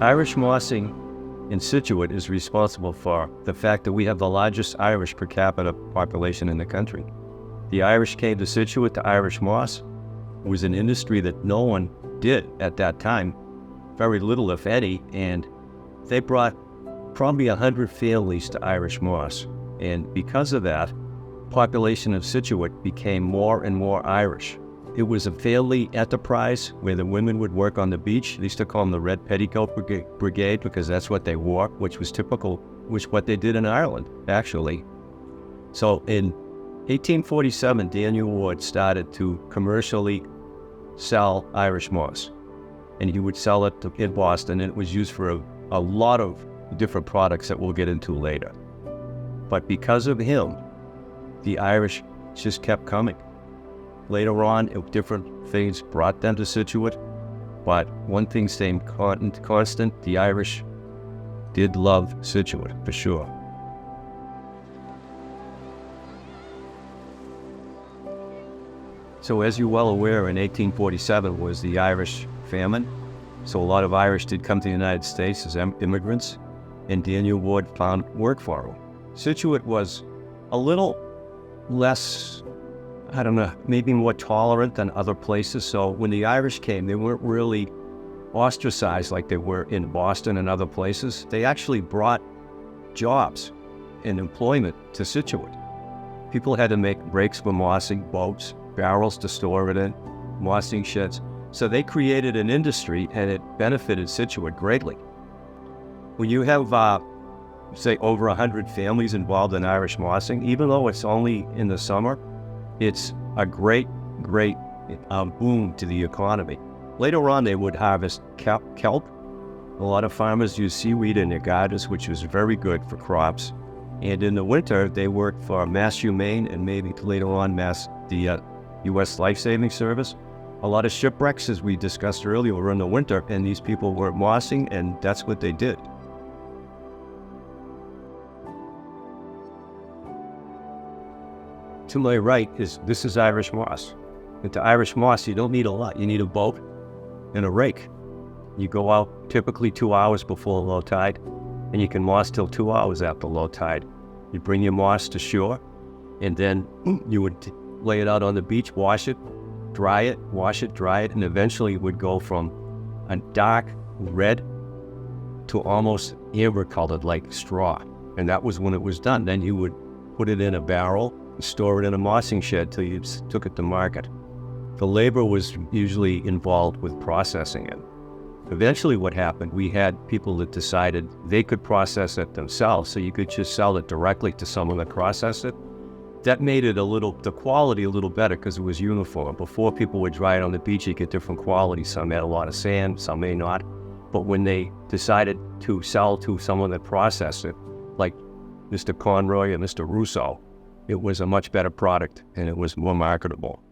Irish mossing in Scituate is responsible for the fact that we have the largest Irish per capita population in the country. The Irish came to Scituate to Irish moss. It was an industry that no one did at that time, very little if any, and they brought probably 100 families to Irish moss. And because of that, population of Scituate became more and more Irish. It was a family enterprise where the women would work on the beach. They used to call them the Red Petticoat Brigade because that's what they wore, which was typical, which what they did in Ireland, actually. So in 1847, Daniel Ward started to commercially sell Irish moss. And he would sell it in Boston, and it was used for a lot of different products that we'll get into later. But because of him, the Irish just kept coming. Later on, different things brought them to Scituate, but one thing stayed constant, the Irish did love Scituate, for sure. So as you're well aware, in 1847 was the Irish famine. So a lot of Irish did come to the United States as immigrants, and Daniel Ward found work for them. Scituate was a little less, I don't know, maybe more tolerant than other places. So when the Irish came, they weren't really ostracized like they were in Boston and other places. They actually brought jobs and employment to Scituate. People had to make breaks for mossing, boats, barrels to store it in, mossing sheds. So they created an industry, and it benefited Scituate greatly. When you have, say, over 100 families involved in Irish mossing, even though it's only in the summer, it's a great boom to the economy. Later on, they would harvest kelp. A lot of farmers use seaweed in their gardens, which was very good for crops. And in the winter, they worked for Mass Humane and maybe later on the U.S. Life-Saving Service. A lot of shipwrecks, as we discussed earlier, were in the winter, and these people were mossing, and that's what they did. To my right this is Irish moss. And to Irish moss, you don't need a lot. You need a boat and a rake. You go out typically 2 hours before low tide, and you can moss till 2 hours after low tide. You bring your moss to shore, and then you would lay it out on the beach, wash it, dry it, wash it, dry it, and eventually it would go from a dark red to almost amber colored like straw. And that was when it was done. Then you would put it in a barrel, store it in a mossing shed till you took it to market. The labor was usually involved with processing it. Eventually what happened, we had people that decided they could process it themselves, so you could just sell it directly to someone that processed it. That made it the quality a little better because it was uniform. Before, people would dry it on the beach, you get different qualities. Some had a lot of sand, some may not. But when they decided to sell to someone that processed it, like Mr. Conroy and Mr. Russo, it was a much better product and it was more marketable.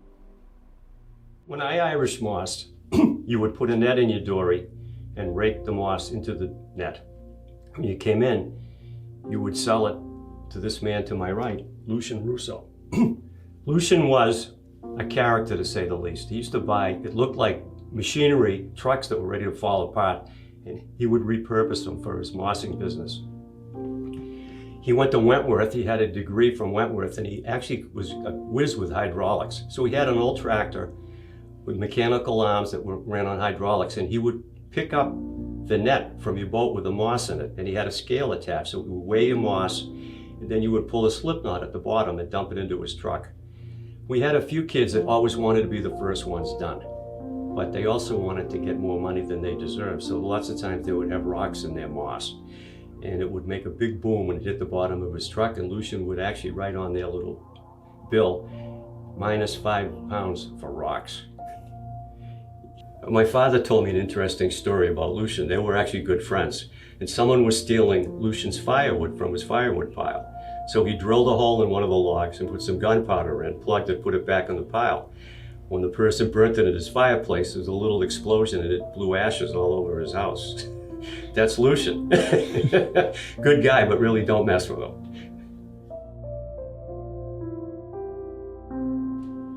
When I Irish mossed, you would put a net in your dory and rake the moss into the net. When you came in, you would sell it to this man to my right, Lucian Russo. Lucian was a character, to say the least. He used to buy, it looked like machinery, trucks that were ready to fall apart, and he would repurpose them for his mossing business. He went to Wentworth. He had a degree from Wentworth, and he actually was a whiz with hydraulics. So he had an old tractor with mechanical arms that ran on hydraulics, and he would pick up the net from your boat with the moss in it, and he had a scale attached, so it would weigh your moss, and then you would pull a slip knot at the bottom and dump it into his truck. We had a few kids that always wanted to be the first ones done, but they also wanted to get more money than they deserved, so lots of times they would have rocks in their moss, and it would make a big boom when it hit the bottom of his truck, and Lucian would actually write on their little bill, -5 pounds for rocks. My father told me an interesting story about Lucian. They were actually good friends, and someone was stealing Lucian's firewood from his firewood pile. So he drilled a hole in one of the logs and put some gunpowder in, plugged it, put it back in the pile. When the person burnt it at his fireplace, there was a little explosion and it blew ashes all over his house. That's Lucian. Good guy, but really don't mess with him.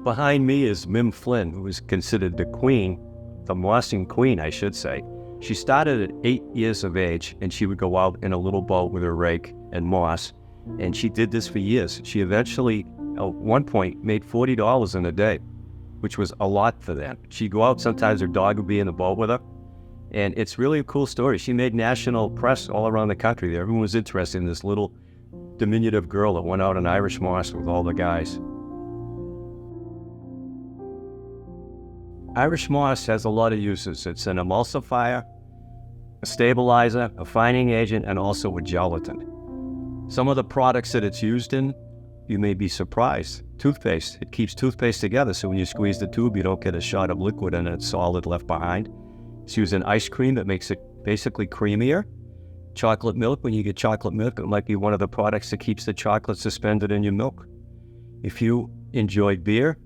Behind me is Mim Flynn, who is considered the queen, the mossing queen, I should say. She started at 8 years of age, and she would go out in a little boat with her rake and moss, and she did this for years. She eventually, at one point, made $40 in a day, which was a lot for them. She'd go out, sometimes her dog would be in the boat with her, and it's really a cool story. She made national press all around the country. Everyone was interested in this little diminutive girl that went out in Irish moss with all the guys. Irish moss has a lot of uses. It's an emulsifier, a stabilizer, a fining agent, and also a gelatin. Some of the products that it's used in, you may be surprised. Toothpaste. It keeps toothpaste together, so when you squeeze the tube, you don't get a shot of liquid and it's solid left behind. It's used in ice cream that makes it basically creamier. Chocolate milk, when you get chocolate milk, it might be one of the products that keeps the chocolate suspended in your milk. If you enjoy beer,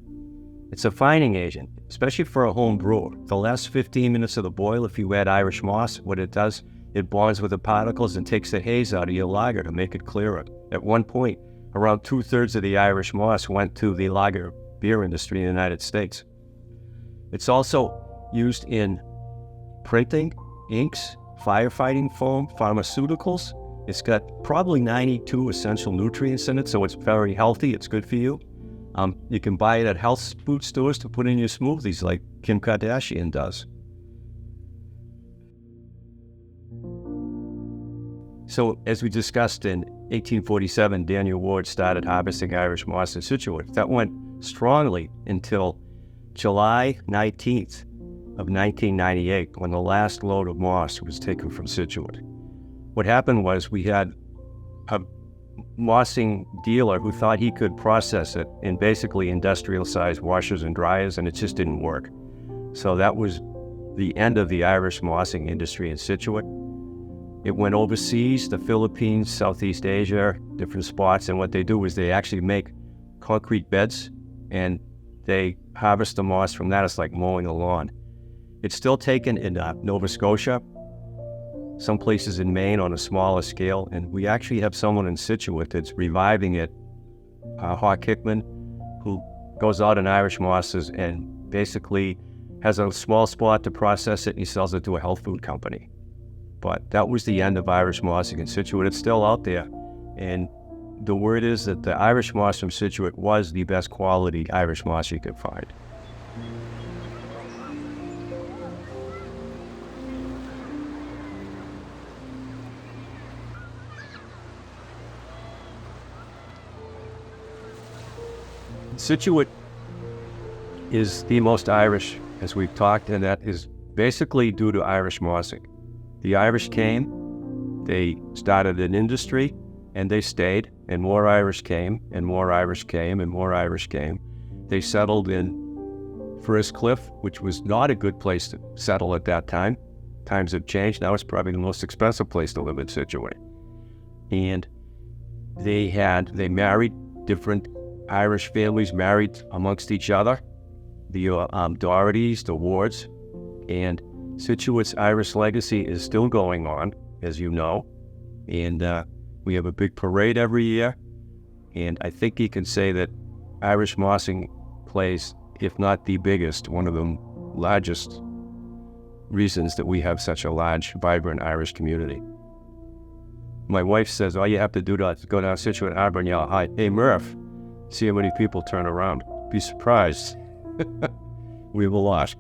it's a fining agent, especially for a home brewer. The last 15 minutes of the boil, if you add Irish moss, what it does, it bonds with the particles and takes the haze out of your lager to make it clearer. At one point, around 2/3 of the Irish moss went to the lager beer industry in the United States. It's also used in printing, inks, firefighting foam, pharmaceuticals. It's got probably 92 essential nutrients in it, so it's very healthy. It's good for you. You can buy it at health food stores to put in your smoothies like Kim Kardashian does. So as we discussed in 1847, Daniel Ward started harvesting Irish moss in Scituate. That went strongly until July 19th of 1998, when the last load of moss was taken from Scituate. What happened was we had a mossing dealer who thought he could process it in basically industrial-sized washers and dryers, and it just didn't work. So that was the end of the Irish mossing industry in Scituate. It went overseas, the Philippines, Southeast Asia, different spots, and what they do is they actually make concrete beds, and they harvest the moss from that. It's like mowing a lawn. It's still taken in Nova Scotia, some places in Maine on a smaller scale, and we actually have someone in Scituate that's reviving it, Hawk Hickman, who goes out in Irish mosses and basically has a small spot to process it, and he sells it to a health food company. But that was the end of Irish mossing in Scituate. It's still out there, and the word is that the Irish moss from Scituate was the best quality Irish moss you could find. Scituate is the most Irish, as we've talked, and that is basically due to Irish mossing. The Irish came, they started an industry, and they stayed, and more Irish came, and more Irish came, and more Irish came. They settled in First Cliff, which was not a good place to settle at that time. Times have changed. Now it's probably the most expensive place to live in Scituate. And they married different Irish families, married amongst each other, the Dohertys, the Wards, and Scituate's Irish legacy is still going on, as you know, and we have a big parade every year, and I think you can say that Irish mossing plays, if not the biggest, one of the largest reasons that we have such a large, vibrant Irish community. My wife says all you have to do to go down Scituate Harbor and yell, "Hi, hey Murph," see how many people turn around. Be surprised. We have a lot.